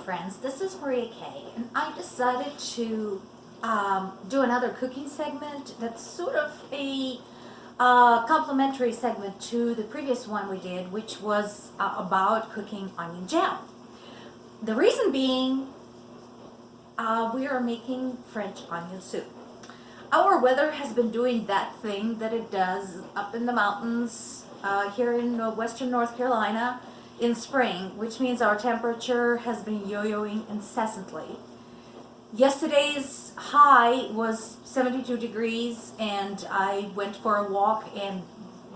friends, this is Maria Kay, and I decided to do another cooking segment that's sort of a complementary segment to the previous one we did, which was about cooking onion jam. The reason being, we are making French onion soup. Our weather has been doing that thing that it does up in the mountains here in western North Carolina in spring, which means our temperature has been yo-yoing incessantly. Yesterday's high was 72 degrees, and I went for a walk and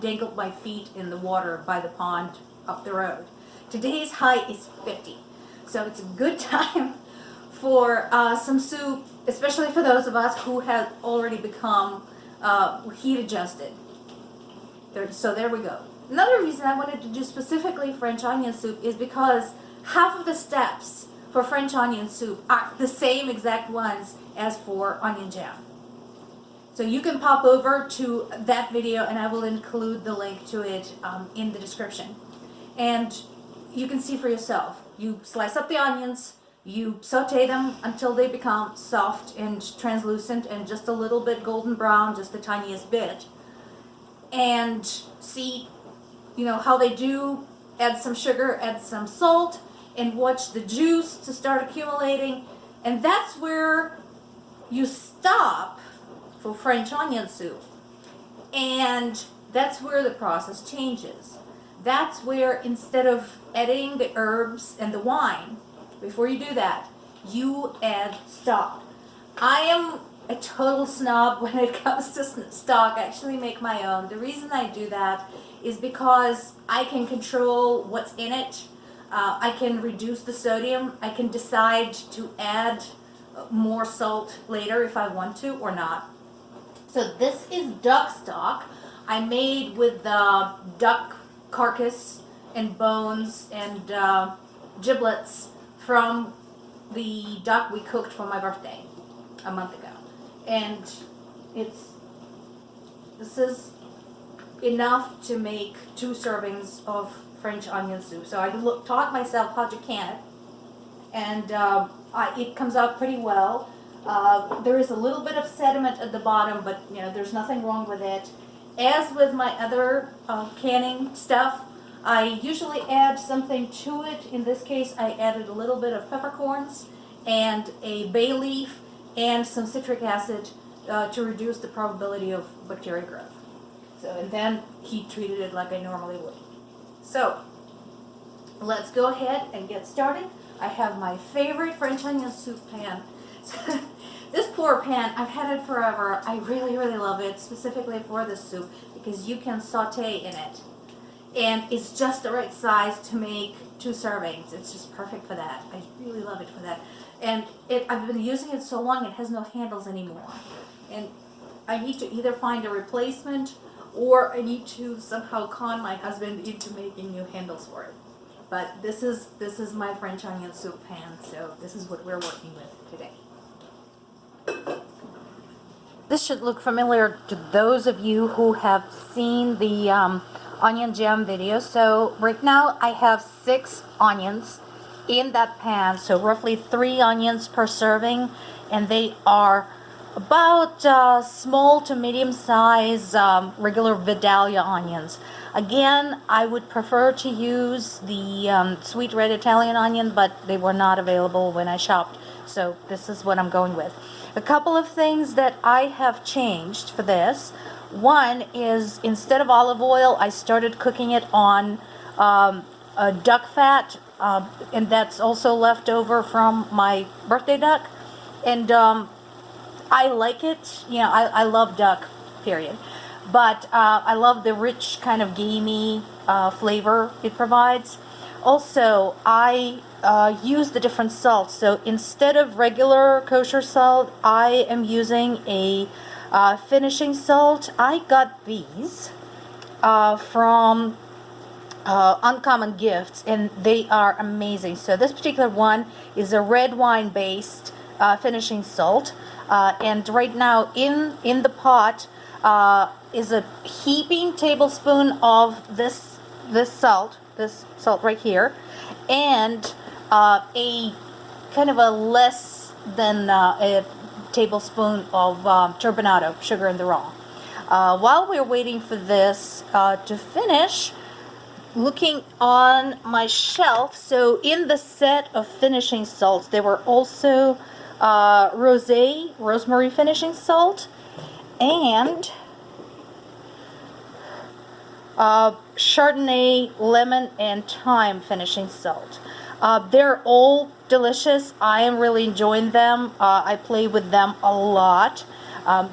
dangled my feet in the water by the pond up the road. Today's high is 50, so it's a good time for some soup, especially for those of us who have already become heat adjusted. So there we go. Another reason I wanted to do specifically French onion soup is because half of the steps for French onion soup are the same exact ones as for onion jam. So you can pop over to that video and I will include the link to it in the description. And you can see for yourself. You slice up the onions, you saute them until they become soft and translucent and just a little bit golden brown, just the tiniest bit. And see, how they do. Add some sugar, add some salt, and watch the juice to start accumulating. And that's where you stop for French onion soup. And that's where the process changes. That's where, instead of adding the herbs and the wine, before you do that, you add stock. I am a total snob when it comes to stock. I actually make my own. The reason I do that is because I can control what's in it. I can reduce the sodium. I can decide to add more salt later if I want to or not. So this is duck stock I made with duck carcass and bones and giblets from the duck we cooked for my birthday a month ago. And this is enough to make 2 servings of French onion soup. So I taught myself how to can it, and it comes out pretty well. There is a little bit of sediment at the bottom, but there's nothing wrong with it. As with my other canning stuff, I usually add something to it. In this case, I added a little bit of peppercorns and a bay leaf and some citric acid to reduce the probability of bacteria growth. So, and then heat treated it like I normally would. So, let's go ahead and get started. I have my favorite French onion soup pan. This poor pan, I've had it forever. I really, really love it, specifically for this soup, because you can saute in it. And it's just the right size to make 2 servings. It's just perfect for that. I really love it for that. And I've been using it so long, it has no handles anymore. And I need to either find a replacement, or I need to somehow con my husband into making new handles for it. But this is my French onion soup pan, so this is what we're working with today. This should look familiar to those of you who have seen the onion jam video. So right now I have 6 onions in that pan, so roughly 3 onions per serving, and they are about small to medium size regular Vidalia onions. Again, I would prefer to use the sweet red Italian onion, but they were not available when I shopped, so this is what I'm going with. A couple of things that I have changed for this. One is, instead of olive oil, I started cooking it on duck fat, and that's also left over from my birthday duck. And I like it. I love duck, period. But I love the rich kind of gamey flavor it provides. Also, I use the different salts. So instead of regular kosher salt, I am using a finishing salt. I got these from Uncommon Gifts, and they are amazing. So this particular one is a red wine based finishing salt, and right now in the pot is a heaping tablespoon of this salt right here, and a kind of a less than a tablespoon of turbinado, sugar in the raw. While we're waiting for this to finish, looking on my shelf, so in the set of finishing salts, there were also rosemary finishing salt, and Chardonnay, lemon, and thyme finishing salt. They're all delicious. I am really enjoying them. I play with them a lot.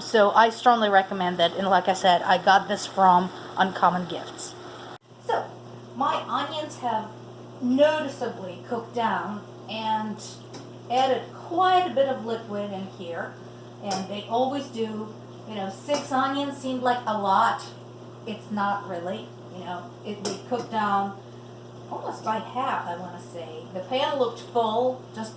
So I strongly recommend it. And like I said, I got this from Uncommon Gifts. So my onions have noticeably cooked down and added quite a bit of liquid in here. And they always do. 6 onions seemed like a lot. It's not really. They cooked down almost by half, I want to say. The pan looked full just,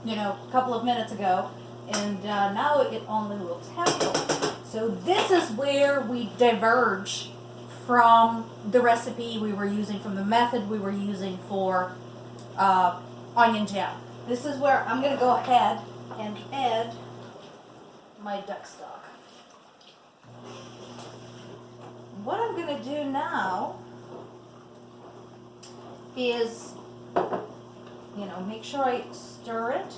a couple of minutes ago, and now it only looks half full. So this is where we diverge from the recipe we were using, from the method we were using for onion jam. This is where I'm going to go ahead and add my duck stock. What I'm going to do now is, make sure I stir it,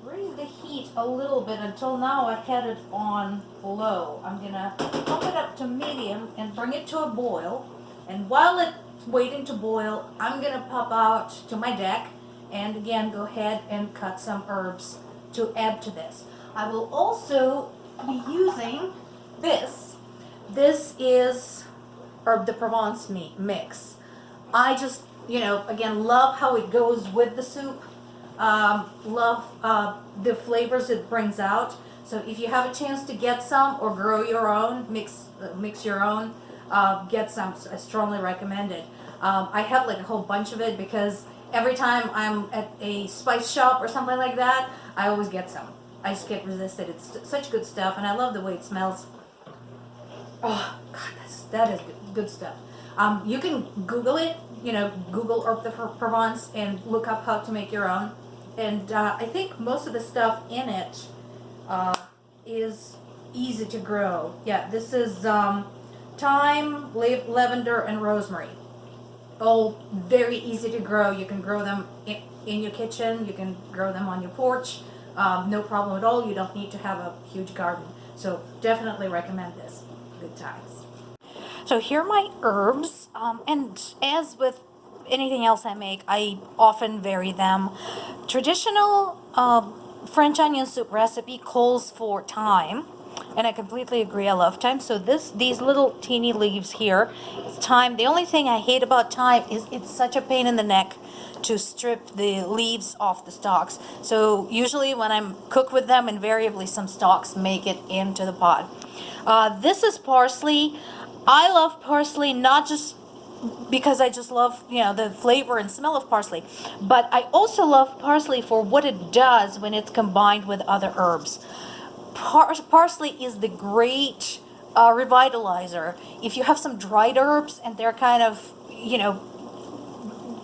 raise the heat a little bit. Until now I had it on low. I'm going to pump it up to medium and bring it to a boil. And while it's waiting to boil, I'm going to pop out to my deck and again go ahead and cut some herbs to add to this. I will also be using this. This is Herb de Provence mix. I just, again, love how it goes with the soup. Love the flavors it brings out. So if you have a chance to get some or grow your own, mix your own, get some. I strongly recommend it. I have like a whole bunch of it because every time I'm at a spice shop or something like that, I always get some. I just get resisted. It's such good stuff, and I love the way it smells. Oh God, that is good stuff. You can Google it. Google Herb de Provence and look up how to make your own. And I think most of the stuff in it is easy to grow. Yeah, this is thyme, lavender, and rosemary. All very easy to grow. You can grow them in your kitchen. You can grow them on your porch. No problem at all. You don't need to have a huge garden. So definitely recommend this. Good times. So here are my herbs, and as with anything else I make, I often vary them. Traditional French onion soup recipe calls for thyme, and I completely agree. I love thyme. So these little teeny leaves here, it's thyme. The only thing I hate about thyme is it's such a pain in the neck to strip the leaves off the stalks. So usually when I'm cook with them, invariably some stalks make it into the pot. This is parsley. I love parsley not just because I just love the flavor and smell of parsley, but I also love parsley for what it does when it's combined with other herbs. Parsley is the great revitalizer. If you have some dried herbs and they're kind of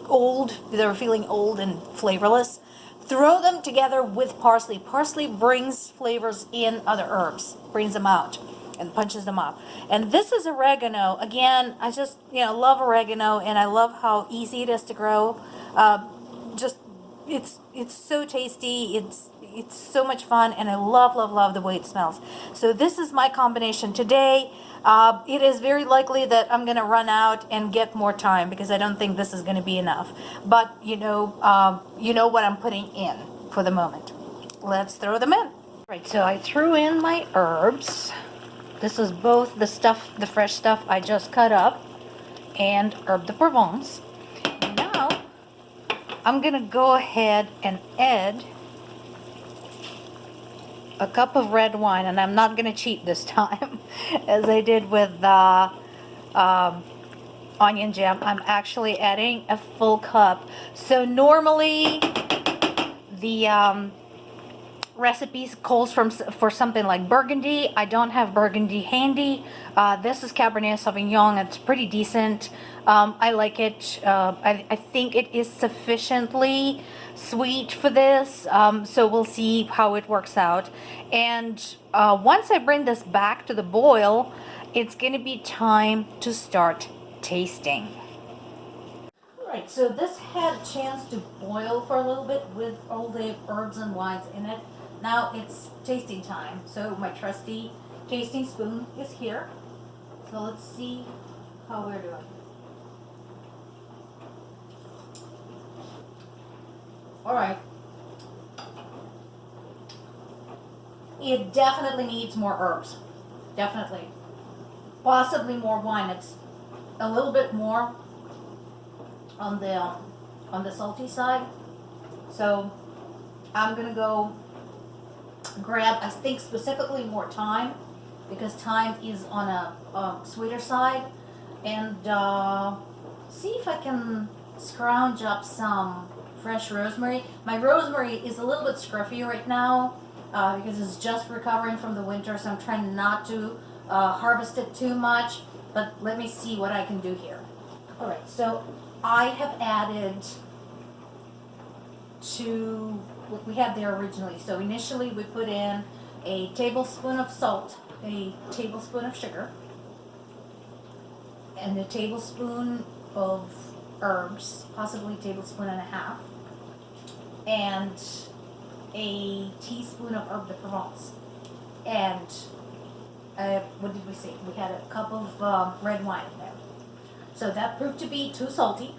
old, they're feeling old and flavorless, throw them together with parsley. Parsley brings flavors in other herbs, brings them out and punches them up. And this is oregano. Again, I just love oregano, and I love how easy it is to grow. It's so tasty. It's so much fun, and I love the way it smells. So this is my combination today. It is very likely that I'm going to run out and get more thyme because I don't think this is going to be enough. But you know what I'm putting in for the moment. Let's throw them in. Right, so I threw in my herbs. This is both the fresh stuff I just cut up, and Herb de Provence. Now, I'm going to go ahead and add a cup of red wine, and I'm not going to cheat this time, as I did with onion jam. I'm actually adding a full cup. So normally, the recipes calls for something like Burgundy. I don't have Burgundy handy. This is Cabernet Sauvignon. It's pretty decent. I like it. I think it is sufficiently sweet for this. So we'll see how it works out. And once I bring this back to the boil, it's going to be time to start tasting. Alright, so this had a chance to boil for a little bit with all the herbs and wines in it. Now it's tasting time. So my trusty tasting spoon is here. So let's see how we're doing. Alright. It definitely needs more herbs. Definitely. Possibly more wine. It's a little bit more on the salty side. So I'm gonna go grab, I think specifically more thyme, because thyme is on a sweeter side, and see if I can scrounge up some fresh rosemary. My rosemary is a little bit scruffy right now because it's just recovering from the winter, so I'm trying not to harvest it too much, but let me see what I can do here. Alright, so I have added to what we had there originally. So initially we put in a tablespoon of salt, a tablespoon of sugar, and a tablespoon of herbs, possibly a tablespoon and a half, and a teaspoon of herb de Provence. And what did we say? We had a cup of red wine in there. So that proved to be too salty.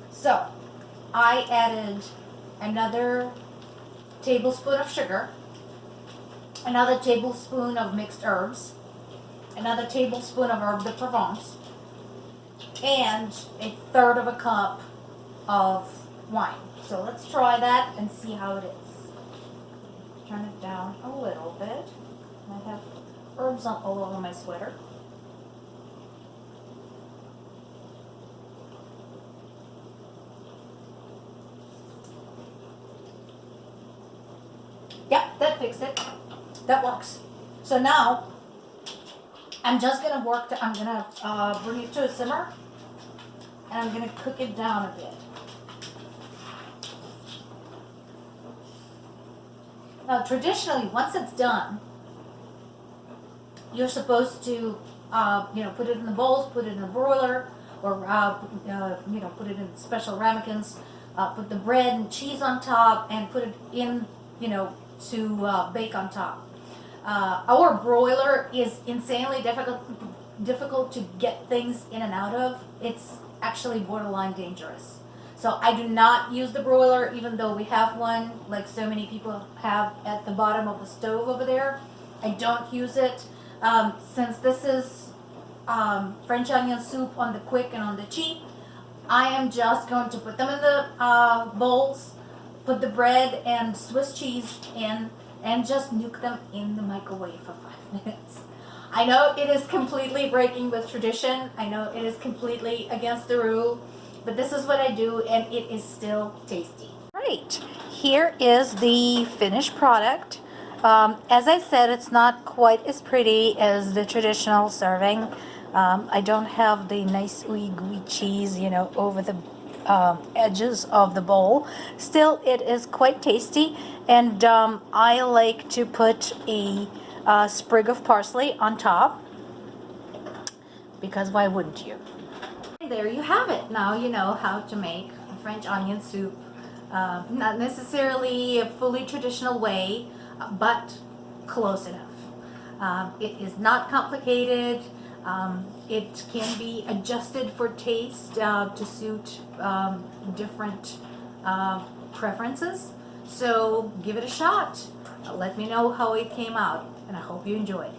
So I added another tablespoon of sugar, another tablespoon of mixed herbs, another tablespoon of herb de Provence, and a third of a cup of wine. So let's try that and see how it is. Turn it down a little bit. I have herbs all over my sweater. Yep, that fixed it. That works. So now I'm just gonna I'm gonna bring it to a simmer, and I'm gonna cook it down a bit. Now, traditionally, once it's done, you're supposed to, put it in the bowls, put it in the broiler, or put it in special ramekins. Put the bread and cheese on top, and put it in, to bake on top. Our broiler is insanely difficult to get things in and out of. It's actually borderline dangerous. So I do not use the broiler, even though we have one, like so many people have at the bottom of the stove over there. I don't use it. Since this is French onion soup on the quick and on the cheap, I am just going to put them in the bowls, put the bread and Swiss cheese in, and just nuke them in the microwave for 5 minutes. I know it is completely breaking with tradition. I know it is completely against the rule, but this is what I do, and it is still tasty. Right, here is the finished product. As I said, it's not quite as pretty as the traditional serving. I don't have the nice ooey gooey cheese, over the edges of the bowl. Still, it is quite tasty, and I like to put a sprig of parsley on top, because why wouldn't you? There you have it. Now you know how to make a French onion soup. Not necessarily a fully traditional way, but close enough. It is not complicated. It can be adjusted for taste to suit different preferences. So give it a shot. Let me know how it came out, and I hope you enjoyed.